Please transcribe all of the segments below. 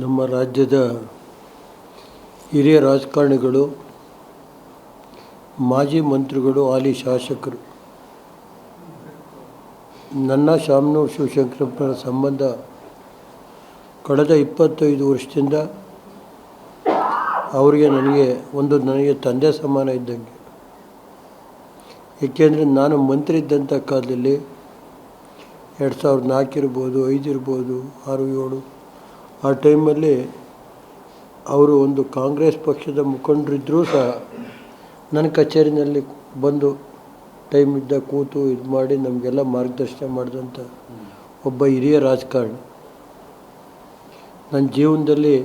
ನಮ್ಮ ರಾಜ್ಯದ ಹಿರಿಯ ರಾಜಕಾರಣಿಗಳು, ಮಾಜಿ ಮಂತ್ರಿಗಳು, ಹಾಲಿ ಶಾಸಕರು ನನ್ನ ಶಾಮನೂರು ಶಿವಶಂಕರಪ್ಪನ ಸಂಬಂಧ ಕಳೆದ 25 ವರ್ಷದಿಂದ ಅವರಿಗೆ ನನಗೆ ತಂದೆ ಸಮಾನ ಇದ್ದಂಗೆ. ಏಕೆಂದರೆ ನಾನು ಮಂತ್ರಿ ಇದ್ದಂಥ ಕಾಲದಲ್ಲಿ 2004 ಇರ್ಬೋದು, 5 ಇರ್ಬೋದು, 6, 7 ಆ ಟೈಮಲ್ಲಿ ಅವರು ಒಂದು ಕಾಂಗ್ರೆಸ್ ಪಕ್ಷದ ಮುಖಂಡರಿದ್ದರೂ ಸಹ ನನ್ನ ಕಚೇರಿನಲ್ಲಿ ಬಂದು ಟೈಮ್ ಇದ್ದ ಕೂತು ಇದು ಮಾಡಿ ನಮಗೆಲ್ಲ ಮಾರ್ಗದರ್ಶನ ಮಾಡಿದಂಥ ಒಬ್ಬ ಹಿರಿಯ ರಾಜಕಾರಣಿ. ನನ್ನ ಜೀವನದಲ್ಲಿ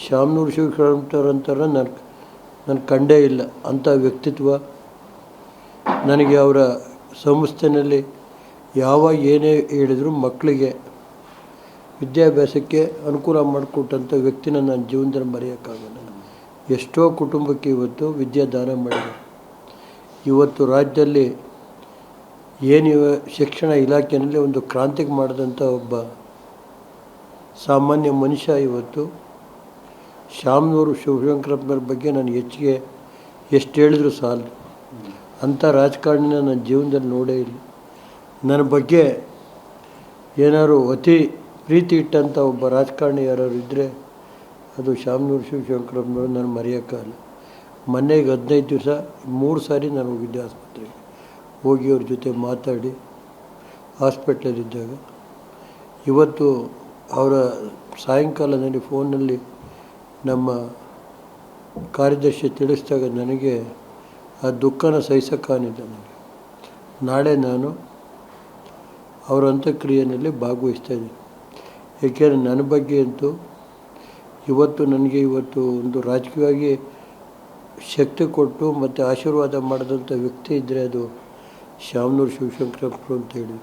ಶಾಮನೂರು ಶಿವಶಂಕರಪ್ಪನವರಂತರ ನಾನು ಕಂಡೇ ಇಲ್ಲ. ಅಂಥ ವ್ಯಕ್ತಿತ್ವ ನನಗೆ ಅವರ ಸಂಸ್ಥೆಯಲ್ಲಿ ಯಾವಾಗ ಏನೇ ಹೇಳಿದ್ರು ಮಕ್ಕಳಿಗೆ ವಿದ್ಯಾಭ್ಯಾಸಕ್ಕೆ ಅನುಕೂಲ ಮಾಡಿಕೊಟ್ಟಂಥ ವ್ಯಕ್ತಿನ ನನ್ನ ಜೀವನದಲ್ಲಿ ಮರೆಯೋಕ್ಕಾಗಲ್ಲ. ಎಷ್ಟೋ ಕುಟುಂಬಕ್ಕೆ ಇವತ್ತು ವಿದ್ಯಾದಾನ ಮಾಡಿದ್ದಾರೆ. ಇವತ್ತು ರಾಜ್ಯದಲ್ಲಿ ಶಿಕ್ಷಣ ಇಲಾಖೆಯಲ್ಲಿ ಒಂದು ಕ್ರಾಂತಿಗೆ ಮಾಡಿದಂಥ ಒಬ್ಬ ಸಾಮಾನ್ಯ ಮನುಷ್ಯ. ಇವತ್ತು ಶಾಮನೂರು ಶಿವಶಂಕರಪ್ಪನವ್ರ ಬಗ್ಗೆ ನಾನು ಹೆಚ್ಚಿಗೆ ಎಷ್ಟು ಹೇಳಿದ್ರು ಸಾಲದು. ಅಂಥ ರಾಜಕಾರಣಿನ ನನ್ನ ಜೀವನದಲ್ಲಿ ನೋಡೇ ಇಲ್ಲ. ನನ್ನ ಬಗ್ಗೆ ಏನಾದ್ರು ಅತಿ ಪ್ರೀತಿ ಇಟ್ಟಂಥ ಒಬ್ಬ ರಾಜಕಾರಣಿ ಯಾರು ಇದ್ದರೆ ಅದು ಶಾಮನೂರು ಶಿವಶಂಕರಪ್ಪನವರು. ನಾನು ಮರೆಯೋಕ್ಕಾಗಲ್ಲ. ಮೊನ್ನೆಗೆ 15 ದಿವಸ 3 ಸಾರಿ ನಾನು ಹೋಗಿದ್ದೆ ಆಸ್ಪತ್ರೆಗೆ. ಹೋಗಿ ಅವ್ರ ಜೊತೆ ಮಾತಾಡಿ ಹಾಸ್ಪಿಟ್ಲಲ್ಲಿದ್ದಾಗ ಇವತ್ತು ಅವರ ಸಾಯಂಕಾಲದಲ್ಲಿ ಫೋನಲ್ಲಿ ನಮ್ಮ ಕಾರ್ಯದರ್ಶಿ ತಿಳಿಸಿದಾಗ ನನಗೆ ಆ ದುಃಖನ ಸಹಿಸೋಕ್ಕಾಗಲಿಲ್ಲ. ನನಗೆ ನಾಳೆ ನಾನು ಅವರ ಅಂತ್ಯಕ್ರಿಯೆಯಲ್ಲಿ ಭಾಗವಹಿಸ್ತಾಯಿದ್ದೀನಿ. ಏಕೆಂದರೆ ನನ್ನ ಬಗ್ಗೆ ಅಂತೂ ನನಗೆ ಒಂದು ರಾಜಕೀಯವಾಗಿ ಶಕ್ತಿ ಕೊಟ್ಟು ಮತ್ತು ಆಶೀರ್ವಾದ ಮಾಡಿದಂಥ ವ್ಯಕ್ತಿ ಇದ್ದರೆ ಅದು ಶಾಮನೂರು ಶಿವಶಂಕರಪ್ಪರು ಅಂತೇಳಿ.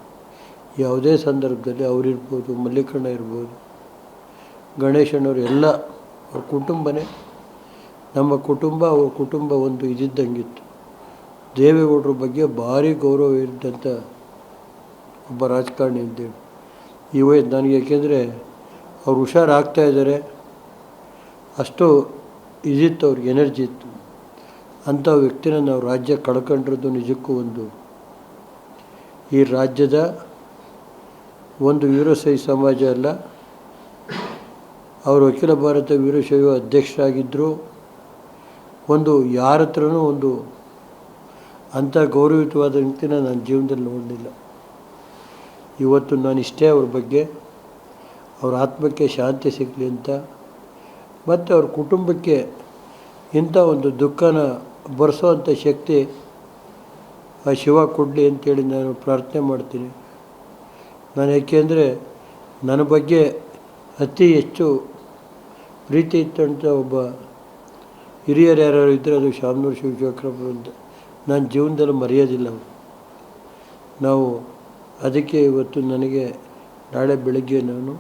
ಯಾವುದೇ ಸಂದರ್ಭದಲ್ಲಿ ಅವರಿರ್ಬೋದು, ಮಲ್ಲಿಕಣ್ಣ ಇರ್ಬೋದು, ಗಣೇಶಣ್ಣವರು ಎಲ್ಲ ಅವ್ರ ಕುಟುಂಬನೇ ನಮ್ಮ ಕುಟುಂಬ. ಅವ್ರ ಕುಟುಂಬ ಒಂದು ಇದ್ದಂಗಿತ್ತು. ದೇವೇಗೌಡರ ಬಗ್ಗೆ ಭಾರಿ ಗೌರವ ಇದ್ದಂಥ ಒಬ್ಬ ರಾಜಕಾರಣಿ ಅಂತೇಳಿ ನನಗೆ. ಏಕೆಂದರೆ ಅವ್ರು ಹುಷಾರಾಗ್ತಾಯಿದ್ದಾರೆ, ಅಷ್ಟು ಇದಿತ್ತು, ಅವ್ರಿಗೆ ಎನರ್ಜಿ ಇತ್ತು. ಅಂಥ ವ್ಯಕ್ತಿನ ನಾವು ರಾಜ್ಯ ಕಳ್ಕೊಂಡಿರೋದು ನಿಜಕ್ಕೂ ಈ ರಾಜ್ಯದ ಒಂದು ವೀರಶೈವ ಸಮಾಜ ಅಲ್ಲ. ಅವರು ಅಖಿಲ ಭಾರತ ವೀರಶೈವ ಅಧ್ಯಕ್ಷರಾಗಿದ್ದರು. ಯಾರ ಹತ್ರನೂ ಅಂಥ ಗೌರವಯುತವಾದ ವ್ಯಕ್ತಿನ ನನ್ನ ಜೀವನದಲ್ಲಿ ನೋಡಲಿಲ್ಲ. ಇವತ್ತು ನಾನು ಇಷ್ಟೇ ಅವ್ರ ಬಗ್ಗೆ, ಅವ್ರ ಆತ್ಮಕ್ಕೆ ಶಾಂತಿ ಸಿಗಲಿ ಅಂತ, ಮತ್ತು ಅವ್ರ ಕುಟುಂಬಕ್ಕೆ ಇಂಥ ಒಂದು ದುಃಖನ ಭರಿಸೋವಂಥ ಶಕ್ತಿ ಆ ಶಿವ ಕೊಡಲಿ ಅಂತೇಳಿ ನಾನು ಪ್ರಾರ್ಥನೆ ಮಾಡ್ತೀನಿ. ಏಕೆಂದರೆ ನನ್ನ ಬಗ್ಗೆ ಅತಿ ಹೆಚ್ಚು ಪ್ರೀತಿ ಇತ್ತಂಥ ಒಬ್ಬ ಹಿರಿಯರು ಯಾರು ಇದ್ದರೆ ಅದು ಶಾಮನೂರು ಶಿವಶಂಕರಪ್ಪರು ಅಂತ ನನ್ನ ಜೀವನದಲ್ಲಿ ಮರೆಯೋದಿಲ್ಲ. ನಾವು ಅದಕ್ಕೆ ಇವತ್ತು ನನಗೆ ನಾಳೆ ಬೆಳಗ್ಗೆ ನಾನು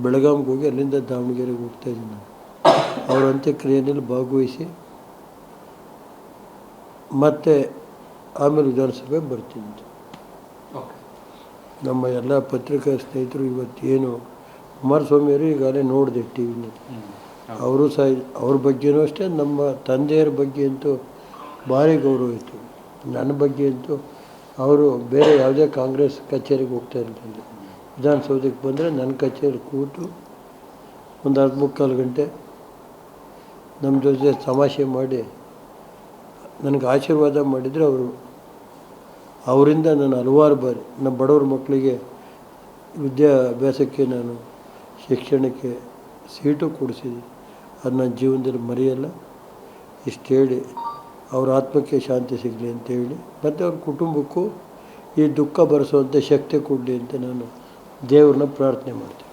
ಬೆಳಗಾವಿಗೆ ಹೋಗಿ ಅಲ್ಲಿಂದ ದಾವಣಗೆರೆಗೆ ಹೋಗ್ತಾಯಿದ್ದೀನಿ. ನಾನು ಅವರ ಅಂತ್ಯಕ್ರಿಯೆಯಲ್ಲಿ ಭಾಗವಹಿಸಿ ಮತ್ತು ಆಮೇಲೆ ವಿಧಾನಸಭೆಗೆ ಬರ್ತೀನಿ. ನಮ್ಮ ಎಲ್ಲ ಪತ್ರಿಕಾ ಸ್ನೇಹಿತರು ಇವತ್ತೇನು ಕುಮಾರಸ್ವಾಮಿಯವರು ಈಗಾಗಲೇ ನೋಡಿದೆ ಟಿ ವಿನಲ್ಲಿ. ಅವರು ಸಹ ಅವ್ರ ಬಗ್ಗೆಯೂ ಅಷ್ಟೇ, ನಮ್ಮ ತಂದೆಯರ ಬಗ್ಗೆ ಅಂತೂ ಭಾರಿ ಗೌರವ ಇತ್ತು. ನನ್ನ ಬಗ್ಗೆ ಅಂತೂ ಅವರು ಬೇರೆ ಯಾವುದೇ ಕಾಂಗ್ರೆಸ್ ಕಚೇರಿಗೆ ಹೋಗ್ತಾ ಇರಲಿಲ್ಲ. ವಿಧಾನಸೌಧಕ್ಕೆ ಬಂದರೆ ನನ್ನ ಕಚೇರಿ ಕೂತು ಒಂದು 3-4 ಗಂಟೆ ನಮ್ಮ ಜೊತೆ ತಮಾಷೆ ಮಾಡಿ ನನಗೆ ಆಶೀರ್ವಾದ ಮಾಡಿದರೆ ಅವರಿಂದ ನಾನು ಹಲವಾರು ಬಾರಿ ನಮ್ಮ ಬಡವ್ರ ಮಕ್ಕಳಿಗೆ ವಿದ್ಯಾಭ್ಯಾಸಕ್ಕೆ ನಾನು ಶಿಕ್ಷಣಕ್ಕೆ ಸೀಟು ಕೊಡಿಸಿದ್ದೀನಿ. ಅದು ನನ್ನ ಜೀವನದಲ್ಲಿ ಮರೆಯಲ್ಲ. ಇಷ್ಟು ಹೇಳಿ ಅವ್ರ ಆತ್ಮಕ್ಕೆ ಶಾಂತಿ ಸಿಗಲಿ ಅಂತೇಳಿ, ಮತ್ತು ಅವ್ರ ಕುಟುಂಬಕ್ಕೂ ಈ ದುಃಖ ಭರಿಸುವಂಥ ಶಕ್ತಿ ಕೊಡಲಿ ಅಂತ ನಾನು ದೇವ್ರನ್ನ ಪ್ರಾರ್ಥನೆ ಮಾಡ್ತೀನಿ.